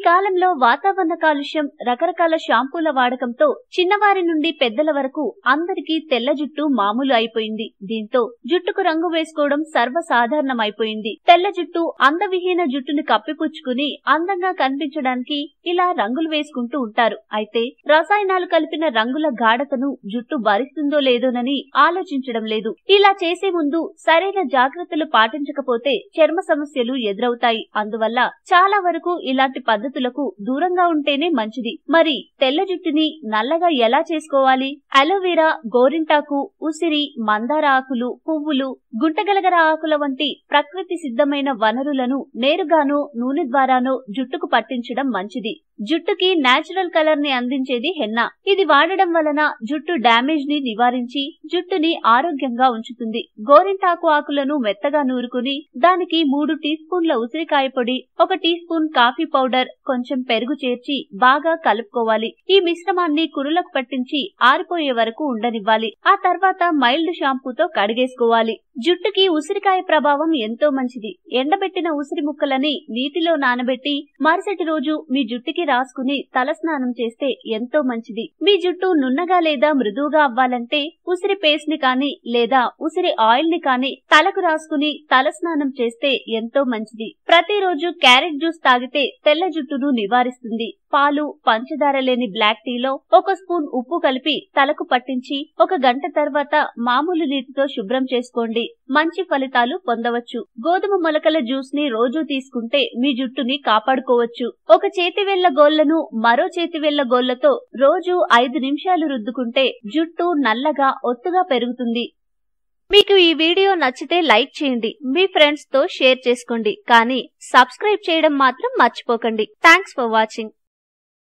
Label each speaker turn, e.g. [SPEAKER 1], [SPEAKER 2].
[SPEAKER 1] కాలంలో వాతావరణ కాలుష్యం, రకరకాల షాంపూల వాడకంతో చిన్నవారి నుండి పెద్దల వరకు అందరికీ తెల్ల జుట్టు మామూలు అయిపోయింది. దీంతో జుట్టుకు రంగు వేసుకోవడం సర్వసాధారణమైపోయింది. తెల్ల జుట్టు అందవిహీన జుట్టుని కప్పిపుచ్చుకుని అందంగా కనిపించడానికి ఇలా రంగులు వేసుకుంటూ ఉంటారు. అయితే రసాయనాలు కలిపిన రంగుల గాఢతను జుట్టు భరిస్తుందో లేదోనని ఆలోచించడం లేదు. ఇలా చేసే ముందు సరైన జాగ్రత్తలు పాటించకపోతే చర్మ సమస్యలు ఎదురవుతాయి. అందువల్ల చాలా వరకు ఇలాంటి పద్ధతులకు దూరంగా ఉంటేనే మంచిది. మరి తెల్ల జుట్టుని నల్లగా ఎలా చేసుకోవాలి? అలోవెరా, గోరింటాకు, ఉసిరి, మందార ఆకులు, పువ్వులు, గుంటగలగర ఆకుల వంటి ప్రకృతి సిద్ధమైన వనరులను నేరుగానో నూనె ద్వారానో జుట్టుకు పట్టించడం మంచిది. జుట్టుకి నేచురల్ కలర్ ని అందించేది హెన్నా. ఇది వాడడం వలన జుట్టు డ్యామేజ్ ని నివారించి జుట్టుని ఆరోగ్యంగా ఉంచుతుంది. గోరింటాకు ఆకులను మెత్తగా నూరుకుని దానికి 3 టీ స్పూన్ల ఉసిరికాయ పొడి, 1 టీ స్పూన్ కాఫీ పౌడర్, కొంచెం పెరుగు చేర్చి బాగా కలుపుకోవాలి. ఈ మిశ్రమాన్ని కురులకు పట్టించి ఆరిపోయే వరకు ఉండనివ్వాలి. ఆ తర్వాత మైల్డ్ షాంపూతో కడిగేసుకోవాలి. జుట్టుకి ఉసిరికాయ ప్రభావం ఎంతో మంచిది. ఎండబెట్టిన ఉసిరి ముక్కలని నీటిలో నానబెట్టి మరుసటి రోజు మీ జుట్టుకి రాసుకుని తలస్నానం చేస్తే ఎంతో మంచిది. మీ జుట్టు నున్నగా లేదా మృదువుగా అవ్వాలంటే ఉసిరి పేస్ట్ ని కానీ లేదా ఉసిరి ఆయిల్ ని కానీ తలకు రాసుకుని తలస్నానం చేస్తే ఎంతో మంచిది. ప్రతిరోజు క్యారెట్ జ్యూస్ తాగితే తెల్ల జుట్టును నివారిస్తుంది. పాలు, పంచదార లేని బ్లాక్ టీలో 1 స్పూన్ ఉప్పు కలిపి తలకు పట్టించి 1 గంట తర్వాత మామూలు నీటితో శుభ్రం చేసుకోండి. మంచి ఫలితాలు పొందవచ్చు. గోధుమ మొలకల జ్యూస్ ని రోజు తీసుకుంటే మీ జుట్టుని కాపాడుకోవచ్చు. ఒక చేతి వేళ్ల గోళ్లను మరో చేతి వేళ్ల గోళ్లతో రోజు 5 నిమిషాలు రుద్దుకుంటే జుట్టు నల్లగా ఒత్తుగా పెరుగుతుంది. మీకు ఈ వీడియో నచ్చితే లైక్ చేయండి, మీ ఫ్రెండ్స్ తో షేర్ చేసుకోండి, కానీ సబ్స్క్రైబ్ చేయడం మాత్రం మర్చిపోకండి. Thanks for watching.